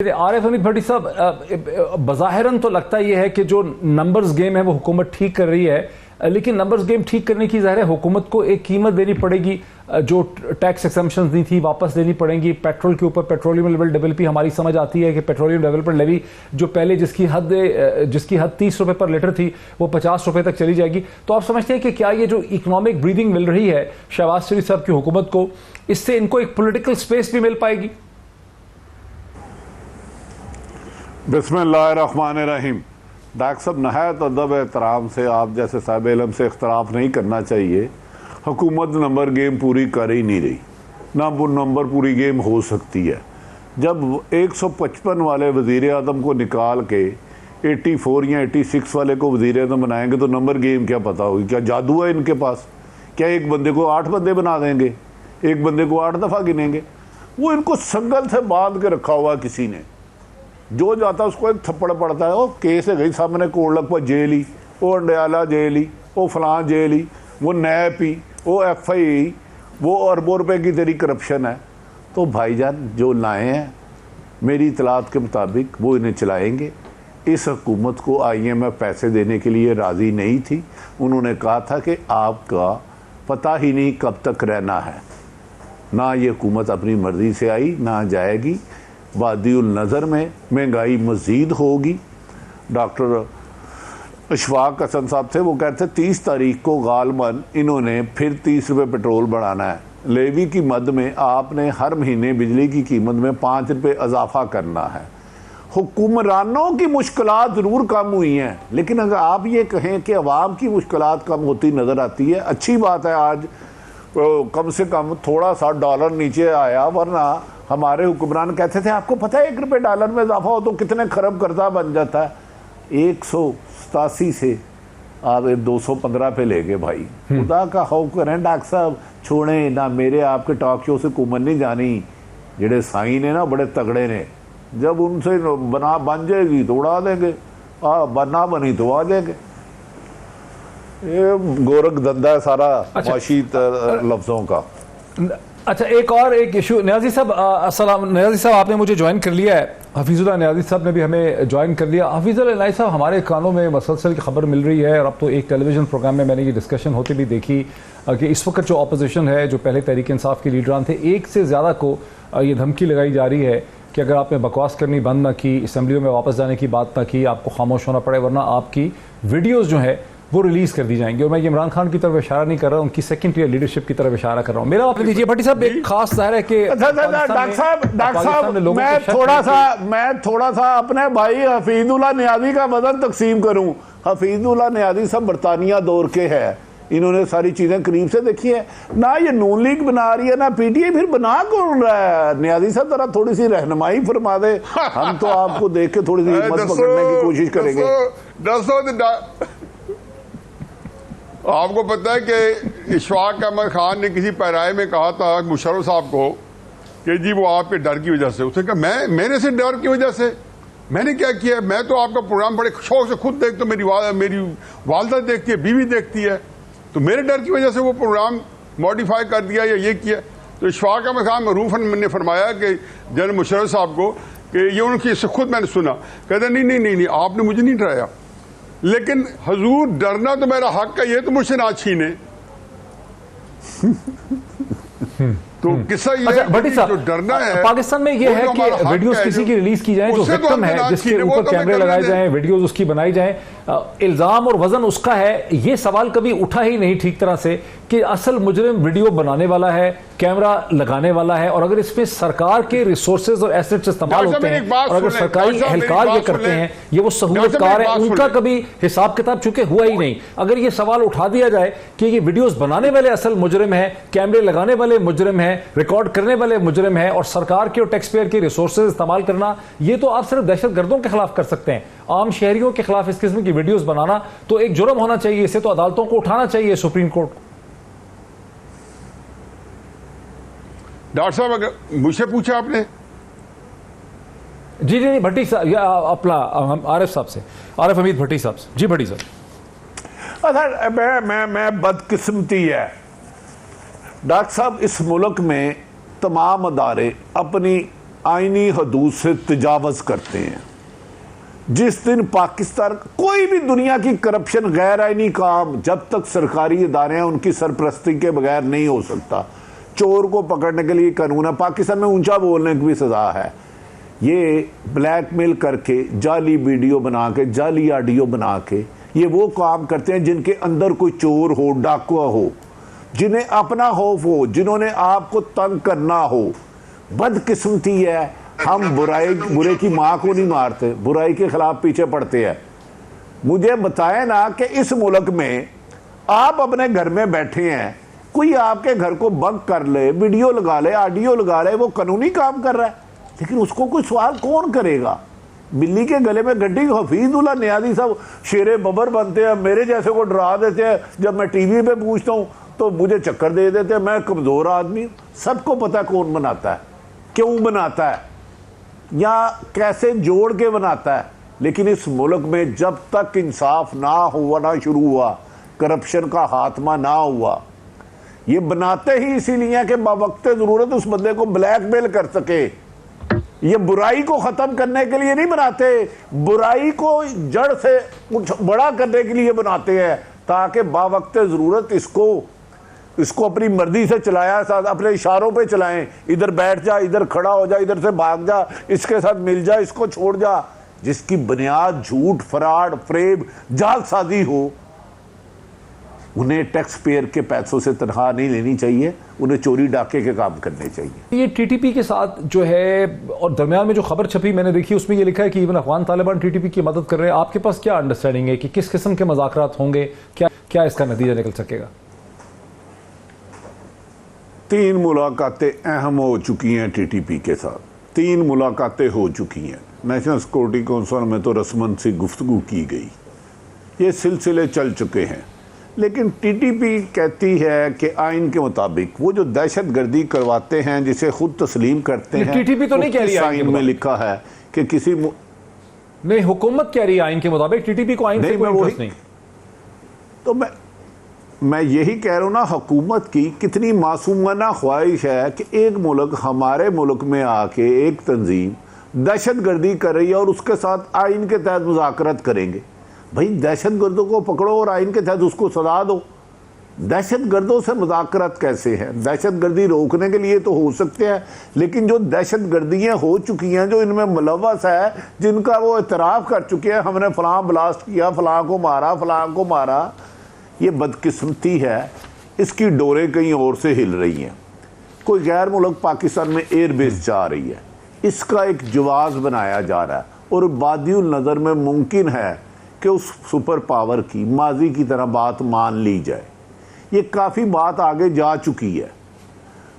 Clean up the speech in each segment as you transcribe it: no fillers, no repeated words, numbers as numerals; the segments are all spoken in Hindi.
आरिफ हमीद भट्टी साहब, बज़ाहिरन तो लगता यह है कि जो नंबर्स गेम है वो हुकूमत ठीक कर रही है, लेकिन नंबर्स गेम ठीक करने की ज़ाहिर है हुकूमत को एक कीमत देनी पड़ेगी। जो टैक्स एक्सेम्पशंस दी थी वापस देनी पड़ेंगी। पेट्रोल के ऊपर पेट्रोलियम लेवल डेवलपी हमारी समझ आती है कि पेट्रोलियम डेवलपमेंट लेवी जो पहले जिसकी हद 30 रुपए पर लीटर थी वो 50 रुपए तक चली जाएगी। तो आप समझते हैं कि क्या ये जो इकोनॉमिक ब्रीदिंग मिल रही है शहबाज शरीफ साहब की हुकूमत को, इससे इनको एक पोलिटिकल स्पेस भी मिल पाएगी? बिस्मिल्लाहिर्रहमानिर्रहीम। डॉक्टर साहब, नहायत अदब एहतराम से आप जैसे साहिब इल्म से इख्तलाफ नहीं करना चाहिए। हुकूमत नंबर गेम पूरी कर ही नहीं रही, ना वो नंबर पूरी गेम हो सकती है। जब 155 वाले वज़ीर आज़म को निकाल के 84 या 86 वाले को वज़ीर आज़म बनाएंगे तो नंबर गेम क्या पता होगी? क्या जादू है इनके पास? क्या एक बंदे को 8 बंदे बना देंगे, एक बंदे को 8 दफ़ा गिनेंगे? वो इनको संगल से बांध के रखा हुआ किसी ने, जो जाता उसको एक थप्पड़ पड़ता है। वो केस है गई सामने कोड़लक पर जेल ही, वो अंडयाला जेल ही, वो फलां जेल ही, वो नैप ही, वो FI, वो अरबों रुपए की तेरी करप्शन है। तो भाईजान जो लाए हैं मेरी इतलात के मुताबिक वो इन्हें चलाएंगे। इस हुकूमत को IMF पैसे देने के लिए राज़ी नहीं थी। उन्होंने कहा था कि आपका पता ही नहीं कब तक रहना है। ना ये हुकूमत अपनी मर्ज़ी से आई ना जाएगी। वादियुल नज़र में महंगाई मज़ीद होगी। डॉक्टर अशफाक हसन साहब थे, वो कहते 30 तारीख को गालबन इन्होंने फिर 30 रुपये पेट्रोल बढ़ाना है। लेवी की मद में आपने हर महीने बिजली की कीमत में 5 रुपये इजाफा करना है। हुक्मरानों की मुश्किलात ज़रूर कम हुई हैं, लेकिन अगर आप ये कहें कि अवाम की मुश्किलात कम होती नज़र आती है, अच्छी बात है। आज कम से कम थोड़ा सा डॉलर नीचे आया, वरना हमारे हुक्मरान कहते थे आपको पता है 1 रुपये डॉलर में इजाफा हो तो कितने खरब कर्जा बन जाता है। 187 से आप 215 पे ले गए भाई। खुदा का खौफ करें डॉक्टर साहब, छोड़ें ना। मेरे आपके टॉक शो से कुमन नहीं जानी। जेडे साई ने ना बड़े तगड़े ने, जब उनसे बन जाएगी तो उड़ा देंगे, बना बनी तो आ जाएंगे। ये गोरख धंधा है सारा। अच्छा, माशी लफ्जों का। अच्छा, एक इशू न्याजी साहब, अस्सलाम न्याजी साहब, आपने मुझे ज्वाइन कर लिया है। हफीजुल्लाह न्याजी साहब ने भी हमें ज्वाइन कर लिया। हफीजुल्लाह न्याजी साहब, हमारे कानों में मसलसल की खबर मिल रही है और अब तो एक टेलीविज़न प्रोग्राम में मैंने ये डिस्कशन होती भी देखी कि इस वक्त जो अपोजिशन है, जो पहले तहरीक इंसाफ के लीडरान थे, एक से ज़्यादा को ये धमकी लगाई जा रही है कि अगर आपने बकवास करनी बंद ना की, असम्बलियों में वापस जाने की बात ना की, आपको खामोश होना पड़े, वरना आपकी वीडियोज़ जो है वो रिलीज कर दी जाएंगी। और मैं इमरान खान की तरफ इशारा नहीं कर रहा, उनकी सेकंड टियर लीडरशिप की तरफ इशारा कर रहा हूं। मेरा आप दीजिए भट्टी साहब, एक खास ज़ाहिर है कि डॉक्टर साहब मैं थोड़ा सा अपने भाई हफीजुल्लाह नियाज़ी का वजन तकसीम करूं। हफीजुल्लाह नियाज़ी सब बरतानिया दौर के हैं, इन्होंने सारी चीज़ें करीब से देखी है ना। ये नून लीग बना रही है ना PTI, फिर बना कौन रहा है? नियाज़ी साहब जरा थोड़ी सी रहनुमाई फरमा दे, हम तो आपको देख के थोड़ी सी हिम्मत पकड़ने की कोशिश करेंगे। आपको पता है कि इशफाक अहमद खान ने किसी पैराए में कहा था मुशर्रफ साहब को कि जी वो आपके डर की वजह से। उसने कहा मेरे से डर की वजह से मैंने क्या किया? मैं तो आपका प्रोग्राम बड़े शौक से खुद देखता हूँ, मेरी वालदा देखती है, बीवी देखती है, तो मेरे डर की वजह से वो प्रोग्राम मॉडिफाई कर दिया या ये किया। तो इशफाक अहमद खान मरूफन ने फरमाया कि जनरल मुशर्रफ साहब को कि ये उनकी खुद मैंने सुना, कहते नहीं आपने मुझे नहीं डराया, लेकिन हजूर डरना तो मेरा हक है, ये तो मुझसे ना छीने। तो किस्सा ये है जो डरना है पाकिस्तान में ये है कि वीडियोस किसी की रिलीज की जाए जो विक्टिम है, जिसके ऊपर कैमरे लगाए जाएं, वीडियोस उसकी बनाई जाएं, इल्जाम और वजन उसका है। ये सवाल कभी उठा ही नहीं ठीक तरह से कि असल मुजरिम वीडियो बनाने वाला है, कैमरा लगाने वाला है, और अगर इसमें सरकार के रिसोर्सेज और एसेट्स इस्तेमाल होते हैं और अगर सरकारी एहलकार ये करते हैं, ये वो सहूलतकार है, उनका कभी हिसाब किताब चूंकि हुआ ही नहीं। अगर ये सवाल उठा दिया जाए कि ये वीडियोस बनाने वाले असल मुजरिम है, कैमरे लगाने वाले मुजरिम है, रिकॉर्ड करने वाले मुजरिम है, और सरकार के और टैक्स पेयर के रिसोर्सेज इस्तेमाल करना, ये तो आप सिर्फ दहशतगर्दों के खिलाफ कर सकते हैं। आम शहरियों के खिलाफ इस किस्म की वीडियोस बनाना तो एक जुर्म होना चाहिए। इसे तो अदालतों को उठाना चाहिए, सुप्रीम कोर्ट को। डॉक्टर साहब, अगर मुझसे पूछा आपने? जी भट्टी साहब, या अपना आरिफ साहब से, आरिफ हमीद भट्टी साहब से। जी भट्टी साहब। अच्छा, मैं बदकिस्मती है डॉक्टर साहब, इस मुल्क में तमाम अदारे अपनी आईनी हदूद से तजावज़ करते हैं। जिस दिन पाकिस्तान, कोई भी दुनिया की करप्शन गैर आईनी काम जब तक सरकारी इदारे हैं उनकी सरपरस्ती के बगैर नहीं हो सकता। चोर को पकड़ने के लिए कानून है, पाकिस्तान में ऊंचा बोलने की भी सज़ा है। ये ब्लैकमेल करके, जाली वीडियो बना के, जाली ऑडियो बना के ये वो काम करते हैं जिनके अंदर कोई चोर हो, डाकुआ हो, जिन्हें अपना खौफ हो, जिन्होंने आपको तंग करना हो। बदकिस्मती है, हम बुरे की माँ को नहीं मारते, बुराई के खिलाफ पीछे पड़ते हैं। मुझे बताएं ना कि इस मुल्क में आप अपने घर में बैठे हैं, कोई आपके घर को बंद कर ले, वीडियो लगा ले, ऑडियो लगा ले, वो कानूनी काम कर रहा है, लेकिन उसको कोई सवाल कौन करेगा? बिल्ली के गले में गड्डी। हफीजुल्लाह नियाज़ी साहब शेरे बबर बनते हैं, मेरे जैसे को डरा देते हैं। जब मैं टीवी पे पूछता हूँ तो मुझे चक्कर दे देते हैं, मैं कमज़ोर आदमी हूँ। सबको पता कौन बनाता है, क्यों बनाता है, या कैसे जोड़ के बनाता है। लेकिन इस मुल्क में जब तक इंसाफ ना शुरू हुआ, करप्शन का खात्मा ना हुआ, ये बनाते ही इसीलिए कि बावक्त ज़रूरत उस बंदे को ब्लैकमेल कर सके। ये बुराई को ख़त्म करने के लिए नहीं बनाते, बुराई को जड़ से कुछ बड़ा करने के लिए बनाते हैं, ताकि बावक्त ज़रूरत इसको अपनी मर्जी से चलाया, अपने इशारों पे चलाएं। इधर बैठ जा, इधर खड़ा हो जा, इधर से भाग जा, इसके साथ मिल जा, इसको छोड़ जा। जिसकी बुनियाद झूठ, फराड, फ्रेब, जालसाजी हो, उन्हें टैक्स पेयर के पैसों से तनख्वाह नहीं लेनी चाहिए, उन्हें चोरी डाके के काम करने चाहिए। ये टीटीपी के साथ जो है, और दरमियान में जो खबर छपी मैंने देखी, उसमें ये लिखा है कि इवन अफगान तालिबान टीटीपी की मदद कर रहे हैं। आपके पास क्या अंडरस्टैंडिंग है कि किस किस्म के मुज़ाकरात होंगे, क्या इसका नतीजा निकल सकेगा? 3 मुलाकातें अहम हो चुकी हैं टीटीपी के साथ, 3 मुलाकातें हो चुकी हैं। नेशनल सिक्योरिटी काउंसिल में तो रस्मन से गुफ्तगू की गई, ये सिलसिले चल चुके हैं। लेकिन टीटीपी कहती है कि आइन के मुताबिक वो जो दहशत गर्दी करवाते हैं, जिसे खुद तस्लीम करते हैं, टीटीपी तो नहीं कह रही, आइन में लिखा है कि किसी नहीं, हुकूमत कह रही है आइन के मुताबिक, टीटीपी को आइन से कोई इंटरेस्ट नहीं। तो मैं यही कह रहा हूँ ना, हुकूमत की कितनी मासूमाना ख्वाहिश है कि एक मुल्क, हमारे मुल्क में आके एक तंजीम दहशत गर्दी कर रही है और उसके साथ आइन के तहत मुज़ाकरत करेंगे। भाई दहशत गर्दों को पकड़ो और आइन के तहत उसको सजा दो। दहशत गर्दों से मुज़ाकरत कैसे है? दहशत गर्दी रोकने के लिए तो हो सकते हैं, लेकिन जो दहशत गर्दियाँ हो चुकी हैं, जो इनमें मुलव्वस है, जिनका वो इतराफ़ कर चुके हैं, हमने फ़लाँ ब्लास्ट किया, फ़लाँ को मारा, फ़लाँ को मारा, ये बदकिस्मती है, इसकी डोरें कहीं और से हिल रही हैं। कोई गैर मुल्क पाकिस्तान में एयरबेस जा रही है, इसका एक जवाज़ बनाया जा रहा है, और बादियुल नज़र में मुमकिन है कि उस सुपर पावर की माजी की तरह बात मान ली जाए। ये काफ़ी बात आगे जा चुकी है।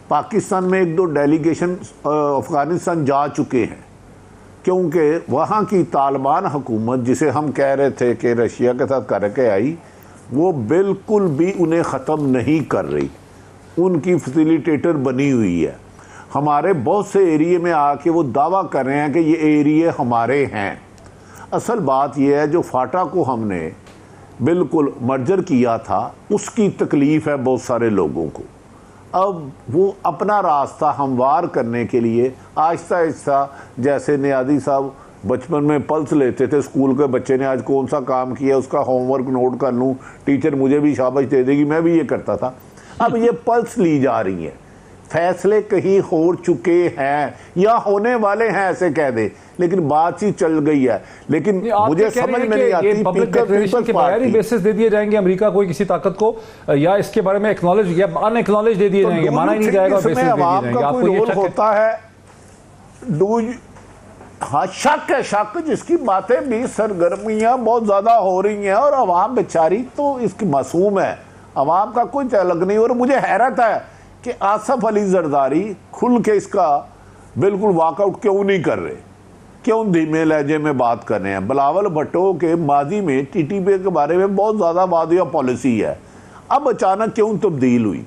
पाकिस्तान में 1-2 डेलीगेशन अफ़गानिस्तान जा चुके हैं, क्योंकि वहाँ की तालिबान हुकूमत, जिसे हम कह रहे थे कि रशिया के साथ करके आई, वो बिल्कुल भी उन्हें ख़त्म नहीं कर रही, उनकी फैसिलिटेटर बनी हुई है। हमारे बहुत से एरिए में आके वो दावा कर रहे हैं कि ये एरिए हमारे हैं। असल बात यह है, जो फाटा को हमने बिल्कुल मर्जर किया था, उसकी तकलीफ़ है बहुत सारे लोगों को। अब वो अपना रास्ता हमवार करने के लिए आहिस्ता आहिस्ता, जैसे नियाज़ी साहब बचपन में पल्स लेते थे, स्कूल के बच्चे ने आज कौन सा काम किया उसका होमवर्क नोट कर लूँ, टीचर मुझे भी शाबाश दे देगी, मैं भी ये करता था। अब ये पल्स ली जा रही है, फैसले कहीं हो चुके हैं या होने वाले हैं ऐसे कह दे, लेकिन बातचीत चल गई है। लेकिन मुझे समझ में नहीं आती, पीपल्स बेसिस दे दिए जाएंगे अमेरिका को किसी ताकत को, या इसके बारे में एक्नॉलेज या अनएक्नॉलेज दे दिए जाएंगे, माना ही नहीं जाएगा, आपको रोल होता है। हाँ, शक है, शक जिसकी बातें भी, सरगर्मियां बहुत ज्यादा हो रही हैं, और अवाम बेचारी तो इसकी मासूम है, अवाम का कोई तअल्लुक नहीं। और मुझे हैरत है कि आसफ अली जरदारी खुल के इसका बिल्कुल वॉकआउट क्यों नहीं कर रहे, क्यों धीमे लहजे में बात कर रहे हैं। बिलावल भुट्टो के माजी में टीटीपी के बारे में बहुत ज़्यादा वादिया पॉलिसी है, अब अचानक क्यों तब्दील हुई?